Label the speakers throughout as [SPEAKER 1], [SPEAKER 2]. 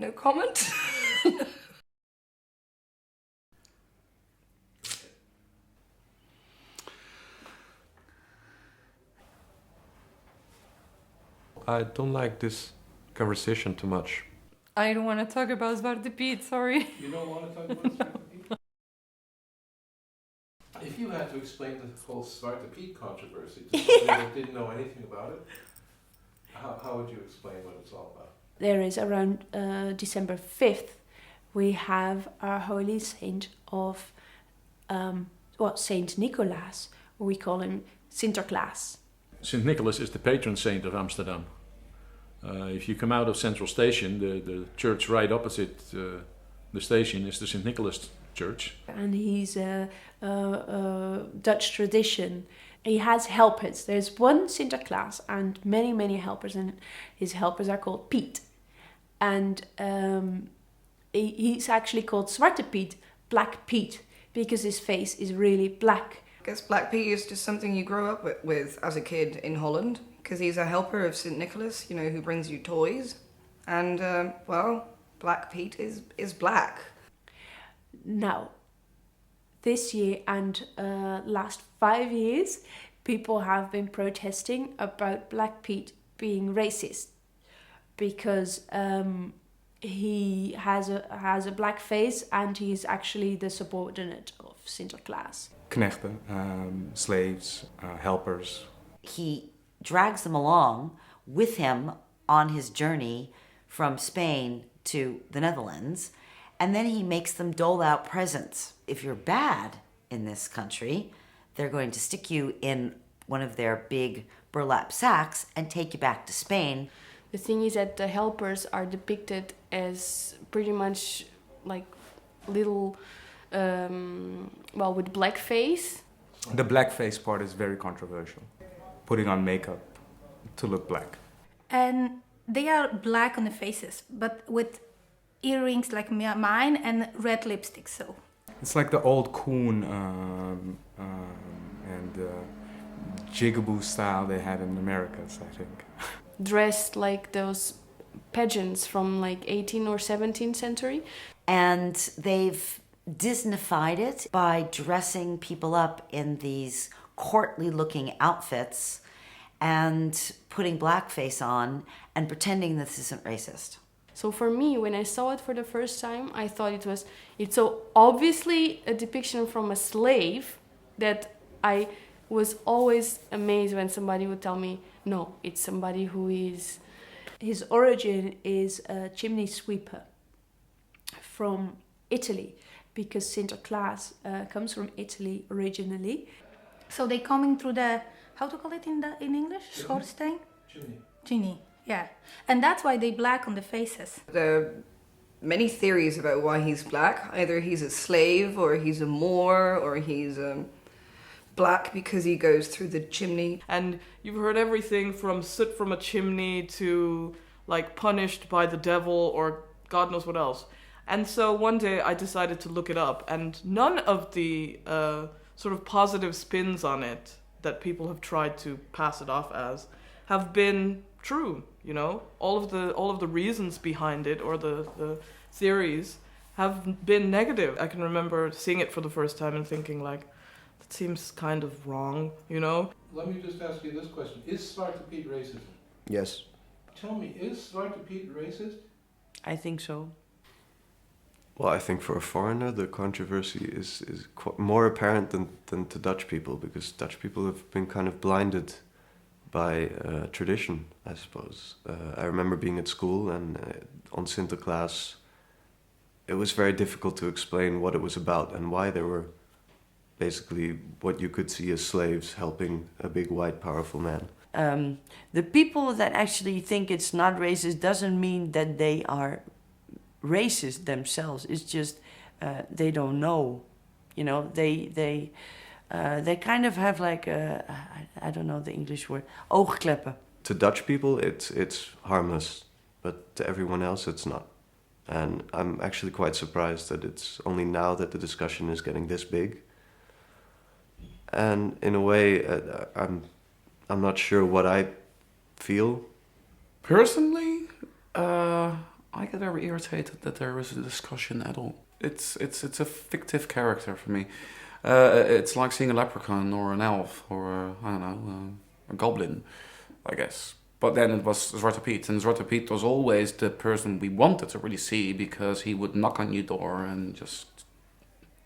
[SPEAKER 1] No comment.
[SPEAKER 2] I don't like this conversation too much.
[SPEAKER 1] I don't want to talk about zwarte piet, sorry.
[SPEAKER 2] You don't want to talk about Zwarte Piet? If you had to explain the whole Zwarte Piet controversy to somebody that didn't know anything about it, how would you explain what it's all about?
[SPEAKER 3] There is around December 5th, we have our holy saint of, Saint Nicholas, or we call him Sinterklaas.
[SPEAKER 4] St. Nicholas is the patron saint of Amsterdam. If you come out of Central Station, the church right opposite the station is the St. Nicholas Church.
[SPEAKER 3] And he's a Dutch tradition. He has helpers. There's one Sinterklaas and many, many helpers, and his helpers are called Piet. And he's actually called Zwarte Piet, Black Piet, because his face is really black.
[SPEAKER 1] I guess Black Pete is just something you grow up with as a kid in Holland, because he's a helper of St. Nicholas, you know, who brings you toys. And, Black Pete is black.
[SPEAKER 3] Now, this year and last 5 years, people have been protesting about Black Pete being racist because he has a black face and he's actually the subordinate of Sinterklaas.
[SPEAKER 5] Knechten, slaves, helpers.
[SPEAKER 6] He drags them along with him on his journey from Spain to the Netherlands, and then he makes them dole out presents. If you're bad in this country, they're going to stick you in one of their big burlap sacks and take you back to Spain.
[SPEAKER 3] The thing is that the helpers are depicted as pretty much like little, with black face.
[SPEAKER 5] The blackface part is very controversial. Putting on makeup to look black.
[SPEAKER 7] And they are black on the faces, but with earrings like mine and red lipstick, so.
[SPEAKER 5] It's like the old coon and jigaboo style they had in Americas, I think.
[SPEAKER 3] Dressed like those pageants from like 18th or 17th century.
[SPEAKER 6] And they've Disneyfied it by dressing people up in these courtly-looking outfits and putting blackface on and pretending this isn't racist.
[SPEAKER 3] So for me, when I saw it for the first time, I thought it's so obviously a depiction from a slave that I was always amazed when somebody would tell me, no, it's somebody who is... His origin is a chimney sweeper from Italy, because Sinterklaas comes from Italy originally.
[SPEAKER 7] So they coming through the, how to call it in English? Schoorsteen? Chimney, yeah. And that's why they black on the faces.
[SPEAKER 1] There are many theories about why he's black. Either he's a slave, or he's a Moor, or he's black because he goes through the chimney.
[SPEAKER 8] And you've heard everything from soot from a chimney to like punished by the devil or God knows what else. And so one day I decided to look it up, and none of the sort of positive spins on it that people have tried to pass it off as have been true, you know? All of the reasons behind it, or the theories, have been negative. I can remember seeing it for the first time and thinking like, that seems kind of wrong, you know?
[SPEAKER 2] Let me just ask you this question. Is Zwarte Piet racism?
[SPEAKER 9] Yes.
[SPEAKER 2] Tell me, is Zwarte Piet racist?
[SPEAKER 8] I think so.
[SPEAKER 9] Well, I think for a foreigner, the controversy is more apparent than to Dutch people, because Dutch people have been kind of blinded by tradition, I suppose. I remember being at school, and on Sinterklaas, it was very difficult to explain what it was about and why there were basically what you could see as slaves helping a big, white, powerful man.
[SPEAKER 10] The people that actually think it's not racist doesn't mean that they are racist themselves. It's just they don't know, you know. They kind of have like I don't know the English word, oogkleppen.
[SPEAKER 9] To Dutch people, it's harmless, but to everyone else, it's not. And I'm actually quite surprised that it's only now that the discussion is getting this big. And in a way, I'm not sure what I feel.
[SPEAKER 8] Personally,
[SPEAKER 11] I get very irritated that there is a discussion at all. It's a fictive character for me. It's like seeing a leprechaun or an elf or I don't know, a goblin, I guess. But then it was Zwarte Piet, and Zwarte Piet was always the person we wanted to really see because he would knock on your door and just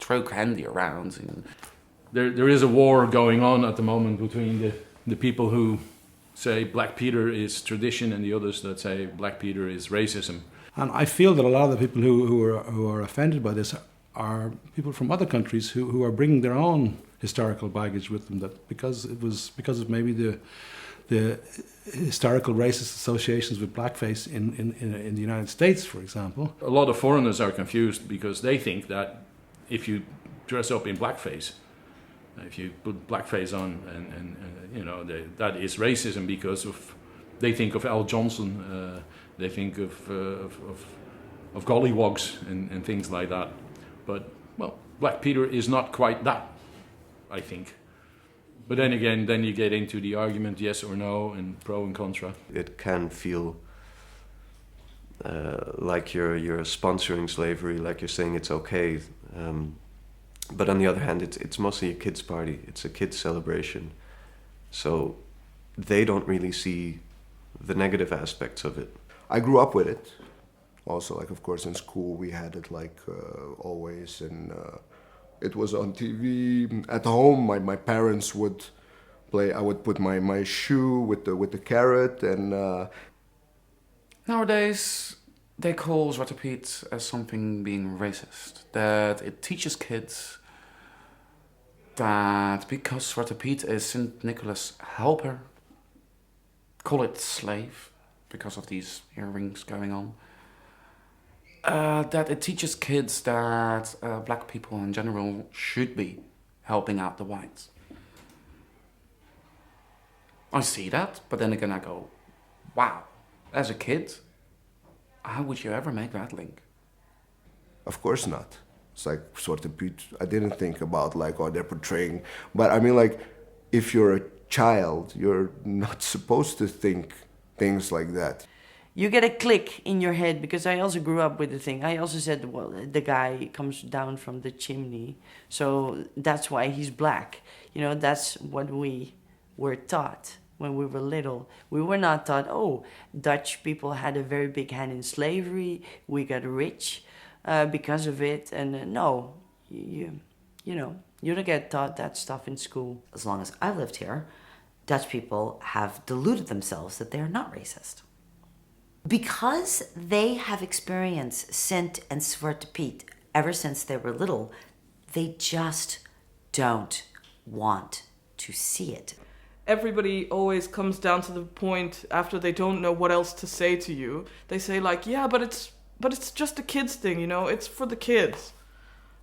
[SPEAKER 11] throw candy around. And
[SPEAKER 4] There is a war going on at the moment between the people who say Black Peter is tradition and the others that say Black Peter is racism.
[SPEAKER 12] And I feel that a lot of the people who are offended by this are people from other countries who are bringing their own historical baggage with them. That because of maybe the historical racist associations with blackface in the United States, for example.
[SPEAKER 4] A lot of foreigners are confused because they think that if you dress up in blackface, if you put blackface on, and you know that is racism because they think of Al Johnson, they think of gollywogs and things like that. But well, Black Peter is not quite that, I think. But then again, then you get into the argument yes or no and pro and contra.
[SPEAKER 9] It can feel like you're sponsoring slavery, like you're saying it's okay. But on the other hand, it's mostly a kids' party. It's a kids' celebration. So they don't really see the negative aspects of it.
[SPEAKER 13] I grew up with it. Also, like, of course, in school we had it, like, always. And it was on TV. At home, my parents would play. I would put my shoe with the carrot. And
[SPEAKER 11] nowadays, they call Zwarte Piet as something being racist. That it teaches kids that because Zwarte Piet is St. Nicholas' helper, call it slave, because of these earrings going on, that it teaches kids that black people in general should be helping out the whites. I see that, but then again I go, wow, as a kid, how would you ever make that link?
[SPEAKER 13] Of course not. It's like Zwarte Piet. I didn't think about like, oh, they're portraying. But I mean, like, if you're a child, you're not supposed to think things like that.
[SPEAKER 10] You get a click in your head, because I also grew up with the thing. I also said, well, the guy comes down from the chimney, so that's why he's black. You know, that's what we were taught when we were little. We were not taught, oh, Dutch people had a very big hand in slavery, we got rich because of it. And no, you know, you don't get taught that stuff in school.
[SPEAKER 6] As long as I lived here, Dutch people have deluded themselves that they are not racist. Because they have experienced Sint and Zwarte Piet ever since they were little, they just don't want to see it.
[SPEAKER 8] Everybody always comes down to the point after they don't know what else to say to you. They say like, yeah, but it's just a kids thing, you know, it's for the kids.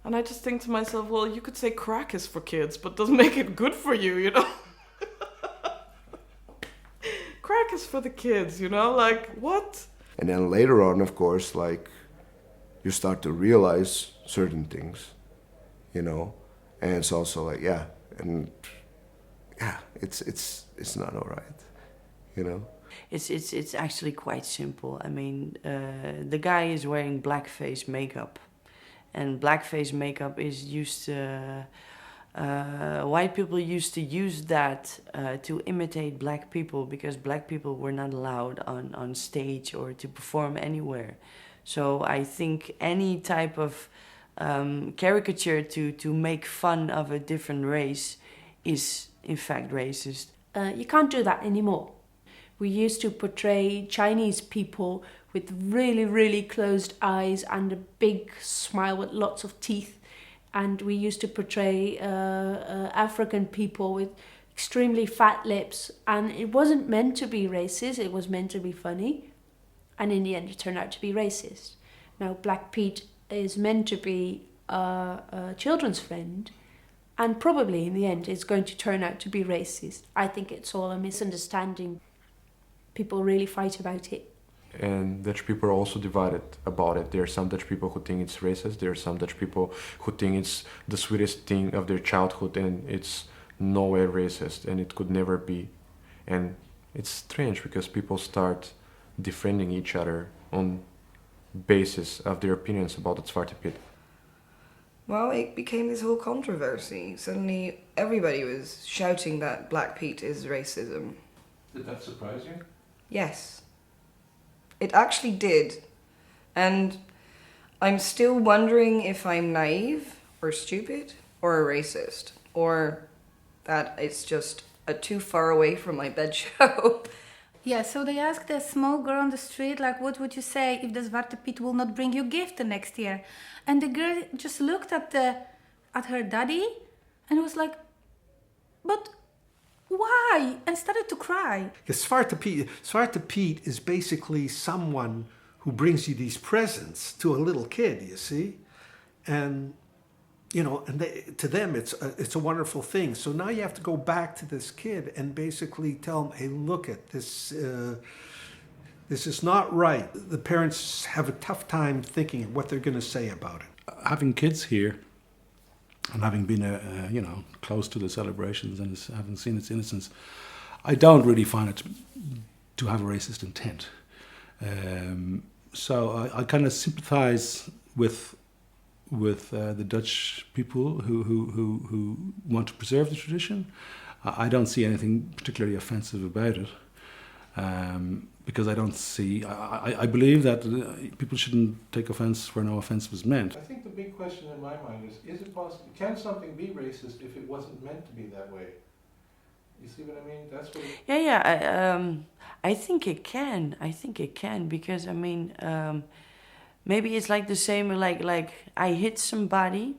[SPEAKER 8] And I just think to myself, well, you could say crack is for kids, but doesn't make it good for you, you know? Crack is for the kids, you know, like, what?
[SPEAKER 13] And then later on, of course, like, you start to realize certain things, you know? And it's also like, yeah, and yeah, it's not all right, you know?
[SPEAKER 10] It's actually quite simple. I mean, the guy is wearing blackface makeup, and blackface makeup is used to, white people used to use that to imitate black people, because black people were not allowed on stage or to perform anywhere. So I think any type of caricature to make fun of a different race is in fact racist.
[SPEAKER 14] You can't do that anymore. We used to portray Chinese people with really, really closed eyes and a big smile with lots of teeth. And we used to portray African people with extremely fat lips. And it wasn't meant to be racist, it was meant to be funny. And in the end, it turned out to be racist. Now, Black Pete is meant to be a children's friend. And probably in the end, it's going to turn out to be racist. I think it's all a misunderstanding. People really fight about it.
[SPEAKER 5] And Dutch people are also divided about it. There are some Dutch people who think it's racist. There are some Dutch people who think it's the sweetest thing of their childhood, and it's nowhere racist, and it could never be. And it's strange because people start defriending each other on basis of their opinions about the zwarte piet?
[SPEAKER 1] Well, it became this whole controversy. Suddenly, everybody was shouting that Black Pete is racism.
[SPEAKER 2] Did that surprise you?
[SPEAKER 1] Yes. It actually did. And I'm still wondering if I'm naive or stupid or a racist or that it's just a too far away from my bed show.
[SPEAKER 7] Yeah, so they asked a small girl on the street, like, what would you say if the zwarte piet will not bring you gift the next year? And the girl just looked at her daddy and was like, but why? And started to cry.
[SPEAKER 15] Because zwarte piet is basically someone who brings you these presents to a little kid, you see? And, you know, and to them it's a wonderful thing. So now you have to go back to this kid and basically tell him, hey, look at this, this is not right. The parents have a tough time thinking of what they're going to say about it.
[SPEAKER 12] Having kids here and having been, you know, close to the celebrations and having seen its innocence, I don't really find it to have a racist intent. So I kind of sympathise with the Dutch people who want to preserve the tradition. I don't see anything particularly offensive about it, because I don't see. I believe that people shouldn't take offence where no offence was meant.
[SPEAKER 2] I think the big question in my mind is it possible? Can something be racist if it wasn't meant to be that way? You see what I mean? That's what.
[SPEAKER 10] I think it can. I think it can because I mean, maybe it's like the same. Like I hit somebody,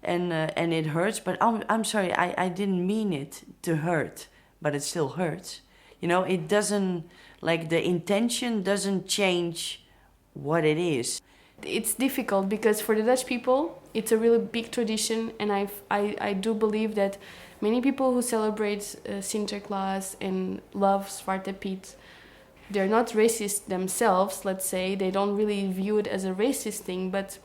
[SPEAKER 10] and it hurts. But I'm sorry. I didn't mean it to hurt, but it still hurts. You know, it doesn't. Like the intention doesn't change what it is.
[SPEAKER 3] It's difficult because for the Dutch people, it's a really big tradition, and I do believe that many people who celebrate Sinterklaas and love Zwarte Piet, they're not racist themselves, let's say. They don't really view it as a racist thing, but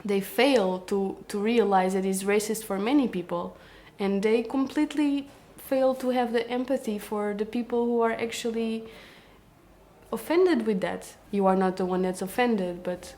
[SPEAKER 3] they fail to realize that it's racist for many people, and they completely fail to have the empathy for the people who are actually offended with that. You are not the one that's offended, but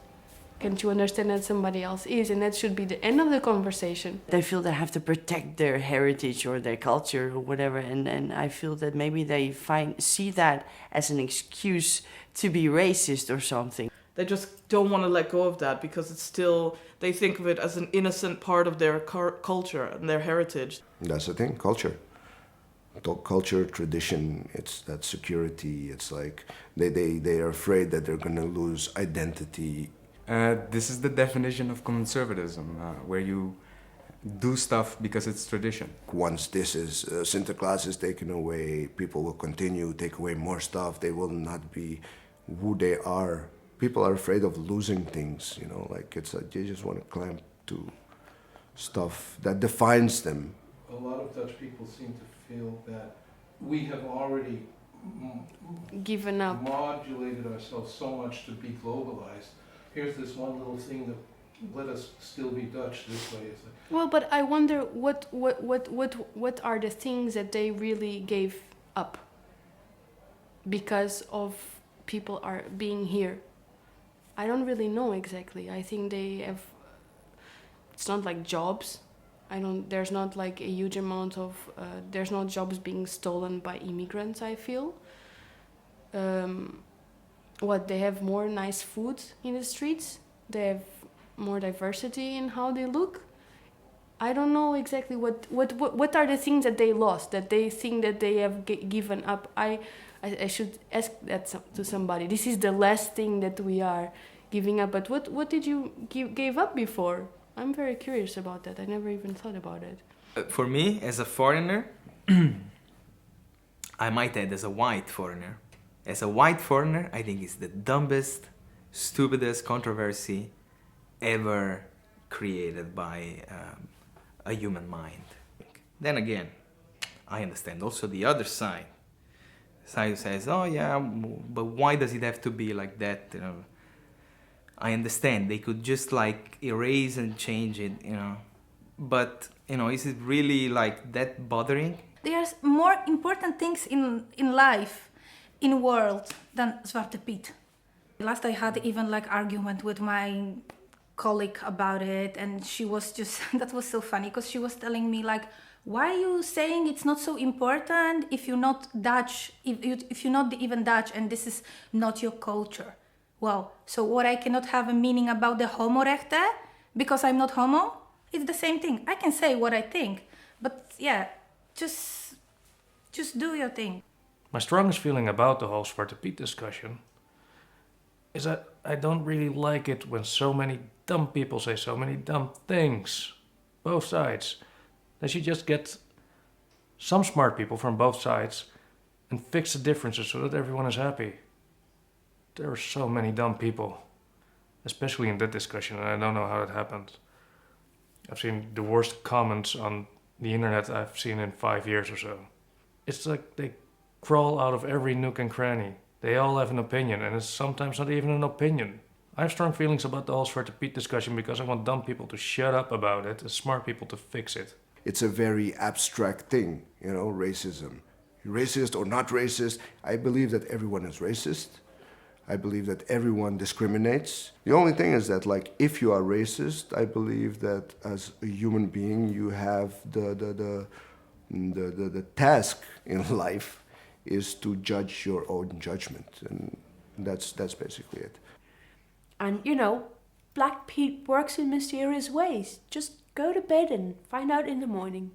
[SPEAKER 3] can't you understand that somebody else is? And that should be the end of the conversation.
[SPEAKER 10] They feel they have to protect their heritage or their culture or whatever, and I feel that maybe they see that as an excuse to be racist or something.
[SPEAKER 8] They just don't want to let go of that because it's still, they think of it as an innocent part of their culture and their heritage.
[SPEAKER 13] That's the thing, culture. Culture, tradition, it's that security. It's like they are afraid that they're going to lose identity.
[SPEAKER 16] This is the definition of conservatism, where you do stuff because it's tradition.
[SPEAKER 13] Once this is Sinterklaas is taken away, people will continue take away more stuff. They will not be who they are. People are afraid of losing things, you know, like it's like they just want to clamp to stuff that defines them.
[SPEAKER 2] A lot of Dutch people seem to feel that we have already
[SPEAKER 3] given up,
[SPEAKER 2] modulated ourselves so much to be globalized. Here's this one little thing that let us still be Dutch this way. It's like,
[SPEAKER 3] well, but I wonder what are the things that they really gave up because of people are being here. I don't really know exactly. I think they have. It's not like jobs. There's not like a huge amount of. There's not jobs being stolen by immigrants. I feel. They have more nice food in the streets. They have more diversity in how they look. I don't know exactly what are the things that they lost, that they think that they have given up. I should ask that to somebody. This is the last thing that we are giving up. But what did you gave up before? I'm very curious about that. I never even thought about it.
[SPEAKER 17] For me, as a foreigner, I might add as a white foreigner. As a white foreigner, I think it's the dumbest, stupidest controversy ever created by a human mind. Then again, I understand also the other side. The side who says, oh yeah, but why does it have to be like that? You know, I understand they could just like erase and change it, you know. But, you know, is it really like that bothering?
[SPEAKER 7] There's more important things in life, in world, than Zwarte Piet. Last I had even like argument with my colleague about it, and she was just that was so funny because she was telling me like, why are you saying it's not so important if you're not Dutch, if you're not even Dutch and this is not your culture? Well, so what, I cannot have a meaning about the homorechten because I'm not homo? It's the same thing. I can say what I think, but yeah, just do your thing.
[SPEAKER 18] My strongest feeling about the whole Zwarte Piet discussion is that I don't really like it when so many dumb people say so many dumb things. Both sides. They should just get some smart people from both sides and fix the differences so that everyone is happy. There are so many dumb people, especially in that discussion, and I don't know how that happened. I've seen the worst comments on the internet I've seen in 5 years or so. It's like they crawl out of every nook and cranny. They all have an opinion, and it's sometimes not even an opinion. I have strong feelings about the whole Zwarte Piet discussion because I want dumb people to shut up about it and smart people to fix it.
[SPEAKER 13] It's a very abstract thing, you know, racism. Racist or not racist, I believe that everyone is racist. I believe that everyone discriminates. The only thing is that, like, if you are racist, I believe that as a human being, you have the task in life is to judge your own judgment, and that's basically it.
[SPEAKER 14] And you know, Black Pete works in mysterious ways. Just go to bed and find out in the morning.